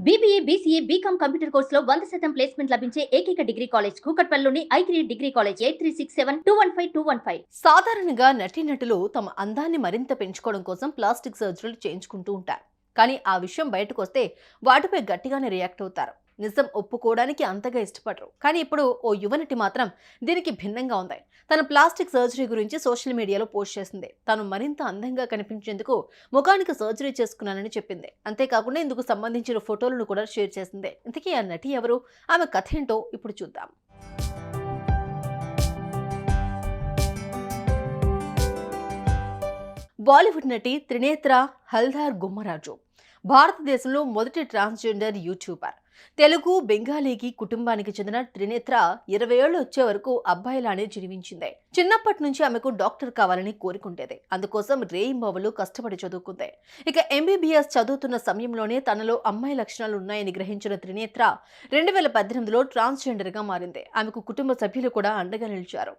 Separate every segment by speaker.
Speaker 1: BBA, BCA, BCom computer కోర్సులో 100% placement లభించే ఏకైక డిగ్రీ కాలేజ్ కూకట్పల్లిలోని I3 డిగ్రీ కాలేజ్ 8367215215.
Speaker 2: సాధారణంగా నటీనటులు తమ అందాన్ని మరింత పెంచుకోవడం కోసం ప్లాస్టిక్ సర్జరీలు చేయించుకుంటూ ఉంటారు. కానీ ఆ విషయం బయటకు వస్తే వాటిపై గట్టిగానే రియాక్ట్ అవుతారు. నిజం ఒప్పుకోవడానికి అంతగా ఇష్టపడరు. కానీ ఇప్పుడు ఓ యువనటి మాత్రం దీనికి భిన్నంగా ఉంది. తన ప్లాస్టిక్ సర్జరీ గురించి సోషల్ మీడియాలో పోస్ట్ చేసింది. తాను మరింత అందంగా కనిపించేందుకు ముఖానికి సర్జరీ చేసుకున్నానని చెప్పింది. అంతేకాకుండా ఇందుకు సంబంధించిన ఫోటోలను కూడా షేర్ చేసింది. ఇంతకీ ఆ నటి ఎవరు, ఆమె కథ ఏంటో ఇప్పుడు చూద్దాం. బాలీవుడ్ నటి త్రినేత్ర హల్దార్ గుమ్మరాజు భారతదేశంలో మొదటి ట్రాన్స్జెండర్ యూట్యూబర్. తెలుగు, బెంగాలీకి కుటుంబానికి చెందిన త్రినేత్ర 20 ఏళ్లు వచ్చే వరకు అబ్బాయిలానే జీవించింది. చిన్నప్పటి నుంచి ఆమెకు డాక్టర్ కావాలని కోరుకుంటేది. అందుకోసం రేయింబవలు కష్టపడి చదువుకుంది. ఇక MBBS చదువుతున్న సమయంలోనే తనలో అమ్మాయి లక్షణాలు ఉన్నాయని గ్రహించిన త్రినేత్ర 2018లో ట్రాన్స్జెండర్ గా మారింది. ఆమెకు కుటుంబ సభ్యులు కూడా అండగా నిలిచారు.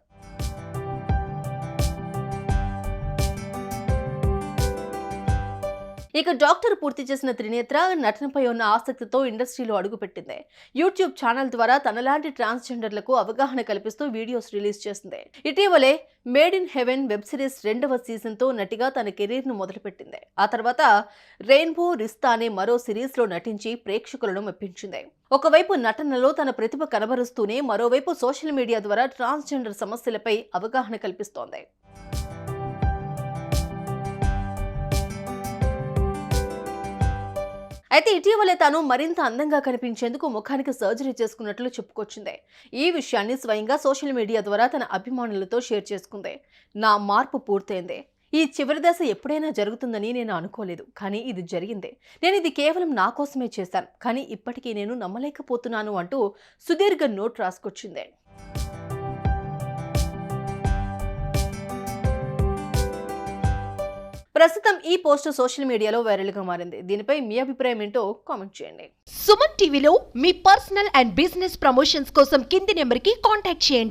Speaker 2: ఇక డాక్టర్ పూర్తి చేసిన త్రినేత్ర నటనపై ఉన్న ఆసక్తితో ఇండస్ట్రీలో అడుగుపెట్టింది. యూట్యూబ్ ఛానల్ ద్వారా తనలాంటి ట్రాన్స్జెండర్లకు అవగాహన కల్పిస్తూ వీడియోస్ రిలీజ్ చేసింది. ఇటీవలే made in heaven web series 2వ సీజన్తో నటిగా తన కెరీర్ను మొదలుపెట్టింది. ఆ తర్వాత రెయిన్బో రిస్తా అనే మరో సిరీస్లో నటించి ప్రేక్షకులను మెప్పించింది. ఒకవైపు నటనలో తన ప్రతిభ కనబరుస్తూనే మరోవైపు సోషల్ మీడియా ద్వారా ట్రాన్స్జెండర్ సమస్యలపై అవగాహన కల్పిస్తోంది. అయితే ఇటీవలే తాను మరింత అందంగా కనిపించేందుకు ముఖానికి సర్జరీ చేసుకున్నట్లు చెప్పుకొచ్చింది. ఈ విషయాన్ని స్వయంగా సోషల్ మీడియా ద్వారా తన అభిమానులతో షేర్ చేసుకుంది. నా మార్పు పూర్తయింది. ఈ చివరి దశ ఎప్పుడైనా జరుగుతుందని నేను అనుకోలేదు, కానీ ఇది జరిగింది. నేను ఇది కేవలం నా కోసమే చేశాను, కానీ ఇప్పటికీ నేను నమ్మలేకపోతున్నాను అంటూ సుదీర్ఘ నోట్ రాసుకొచ్చింది. ప్రస్తుతం ఈ పోస్ట్ సోషల్ మీడియాలో వైరల్ గా మారింది. దీనిపై మీ అభిప్రాయం ఏంటో కామెంట్ చేయండి.
Speaker 3: సుమన్ టీవీలో మీ పర్సనల్ అండ్ బిజినెస్ ప్రమోషన్స్ కోసం కింది నెంబర్కి కాంటాక్ట్ చేయండి.